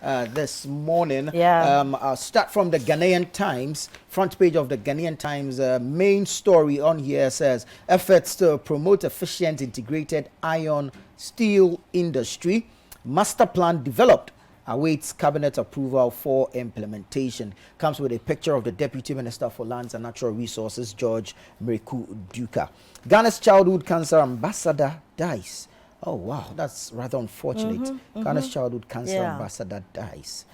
this morning. Yeah. I'll start from the Ghanaian Times. Front page of the Ghanaian Times. Main story on here says efforts to promote efficient integrated iron steel industry. Master plan developed. Awaits cabinet approval for implementation. Comes with a picture of the Deputy Minister for Lands and Natural Resources, George Mreku Duka. Ghana's childhood cancer ambassador dies. Oh, wow, that's rather unfortunate. Ghana's childhood cancer ambassador dies.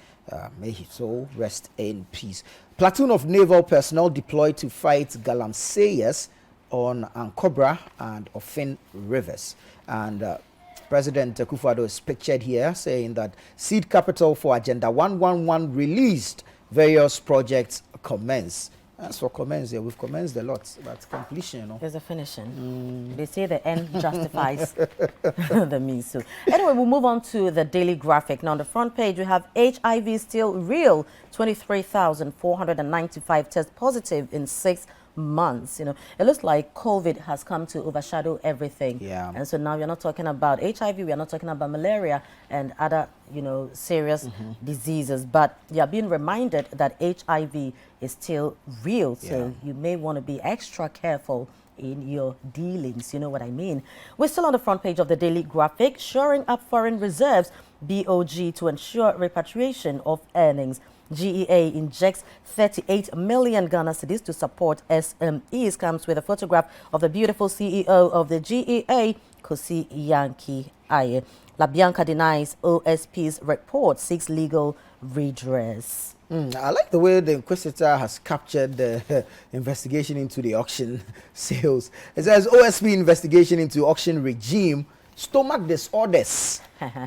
May his soul rest in peace. Platoon of naval personnel deployed to fight galamseyers on Ankobra and Ofin rivers. And President Akufo-Addo is pictured here saying that seed capital for Agenda 111 released, various projects commence. As for commence, we've commenced a lot, but completion, you know. There's a finishing. They say the end justifies the means. So anyway, we'll move on to the Daily Graphic. Now on the front page, we have HIV still real. 23,495 test positive in 6 months. You know, it looks like COVID has come to overshadow everything. Yeah. And so now we're not talking about HIV, we are not talking about malaria and other, you know, serious diseases, but you are being reminded that HIV is still real. So you may want to be extra careful in your dealings, you know what I mean. We're still on the front page of the Daily Graphic, shoring up foreign reserves, BOG to ensure repatriation of earnings. GEA injects 38 million Ghana cedis to support SMEs. Comes with a photograph of the beautiful CEO of the GEA, Kosi Yankee Aye. LaBianca denies OSP's report, seeks legal redress. I like the way the Inquisitor has captured the investigation into the auction sales. It says OSP investigation into auction regime, stomach disorders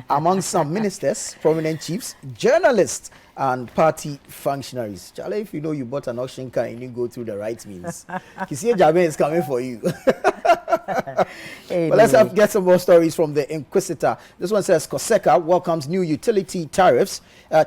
among some ministers, prominent chiefs, journalists, and party functionaries. Charlie, if you know you bought an auction car and you go through the right means, Kisia Jabe is coming for you. But let's get some more stories from the Inquisitor. This one says COSECA welcomes new utility tariffs.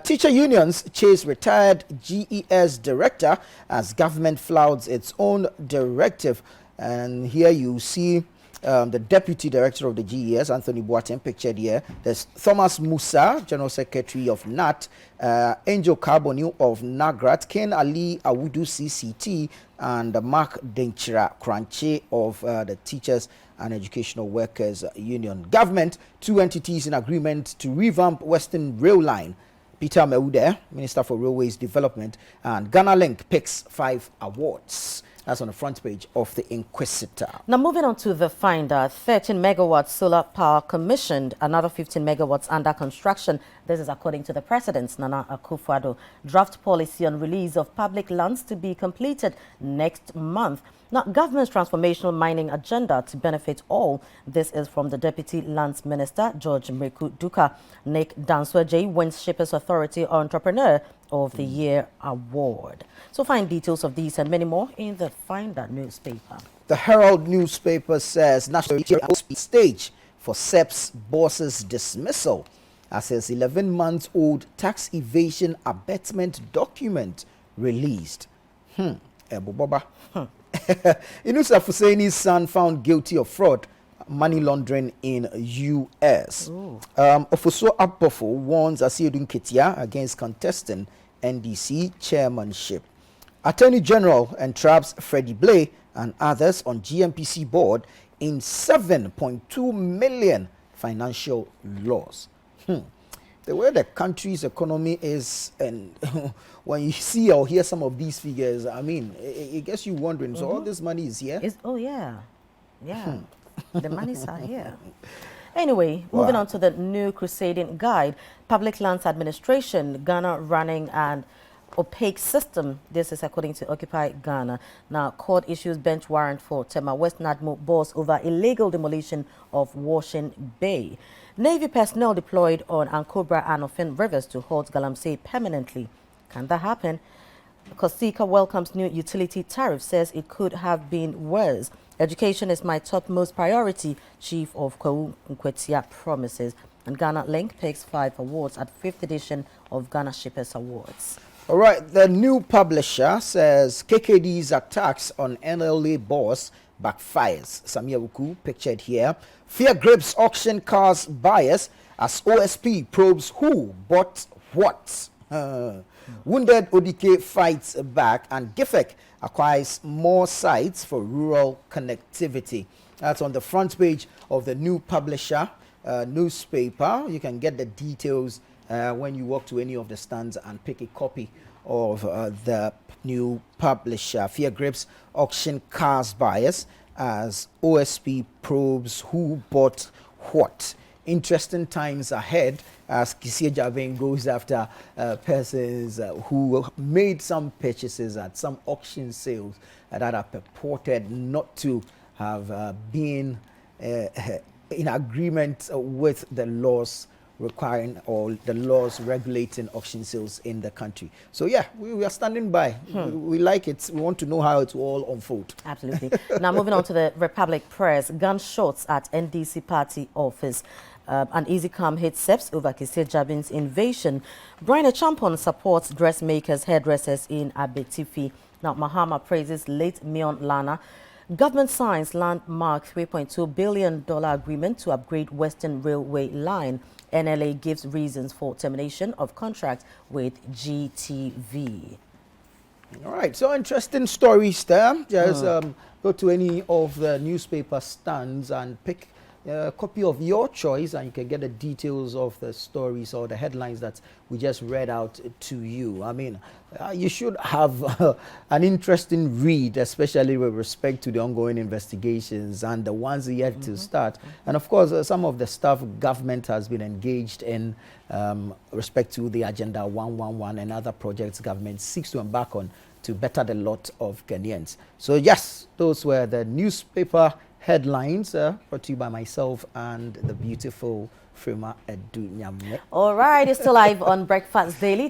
Teacher unions chase retired GES director as government flouts its own directive. And here you see the deputy director of the GES, Anthony Boateng, pictured here. There's Thomas Musa, general secretary of NAT, Angel Carboniu of NAGRAT, Ken Ali Awudu CCT, and Mark Denchira Kranche of the Teachers and Educational Workers Union. Government, 2 entities in agreement to revamp Western Rail Line. Peter Meude, Minister for Railways Development, and Ghana Link picks 5 awards. That's on the front page of the Inquisitor. Now moving on to the Finder, 13 megawatts solar power commissioned, another 15 megawatts under construction. This is according to the President, Nana Akufo-Addo. Draft policy on release of public lands to be completed next month. Now, government's transformational mining agenda to benefit all. This is from the Deputy Lands Minister, George Mreku Duka. Nick Dansweje wins Shippers Authority Entrepreneur of the Year Award. So find details of these and many more in the Finder newspaper. The Herald newspaper says national stage for SEP's boss's dismissal. As his 11-month-old tax evasion abatement document released. Boba. Inusa Fusseini's son found guilty of fraud, money laundering in U.S. Ofoso Apofo warns Asiedun Ketia against contesting NDC chairmanship. Attorney General entraps Freddie Blay and others on GMPC board in 7.2 million financial loss. The way the country's economy is, and when you see or hear some of these figures, I mean, it gets you wondering, so all this money is here? The monies are here. Anyway, moving on to the new crusading guide, Public Lands Administration, Ghana running an opaque system. This is according to Occupy Ghana. Now, court issues bench warrant for Tema West Nadmo boss over illegal demolition of Washing Bay. Navy personnel deployed on Ankobra and Ofin rivers to halt Galamsey permanently. Can that happen? Kosika welcomes new utility tariff, says it could have been worse. Education is my topmost priority, Chief of Kwawu Nkwetia promises. And Ghana Link picks 5 awards at 5th edition of Ghana Shippers Awards. All right, the new publisher says KKD's attacks on NLA boss backfires. Samia Wuku pictured here. Fear grips auction cars buyers as OSP probes who bought what? Wounded ODK fights back, and GIFEC acquires more sites for rural connectivity. That's on the front page of the New Publisher newspaper. You can get the details when you walk to any of the stands and pick a copy of the New Publisher. Fear grips auction cars buyers as OSP probes who bought what. Interesting times ahead as Kisia Jabin goes after persons who made some purchases at some auction sales that are purported not to have been in agreement with the laws requiring or the laws regulating auction sales in the country. So yeah, we are standing by. We like it. We want to know how it will all unfold. Absolutely. Now moving on to the Republic Press. Gunshots at NDC party office. An easy calm hit SEPs over Kisia Jabin's invasion. Brian Champon supports dressmakers, hairdressers in Abetifi. Now Mahama praises late Mion Lana. Government signs landmark $3.2 billion agreement to upgrade Western Railway line. NLA gives reasons for termination of contract with GTV. All right, so interesting stories there. Just go to any of the newspaper stands and pick a copy of your choice, and you can get the details of the stories or the headlines that we just read out to you. I mean, you should have an interesting read, especially with respect to the ongoing investigations and the ones yet to start. And of course, some of the stuff government has been engaged in respect to the Agenda 111 and other projects government seeks to embark on to better the lot of Ghanaians. So yes, those were the newspaper headlines brought to you by myself and the beautiful Frima Edu Nyame. All right, it's still live on Breakfast Daily.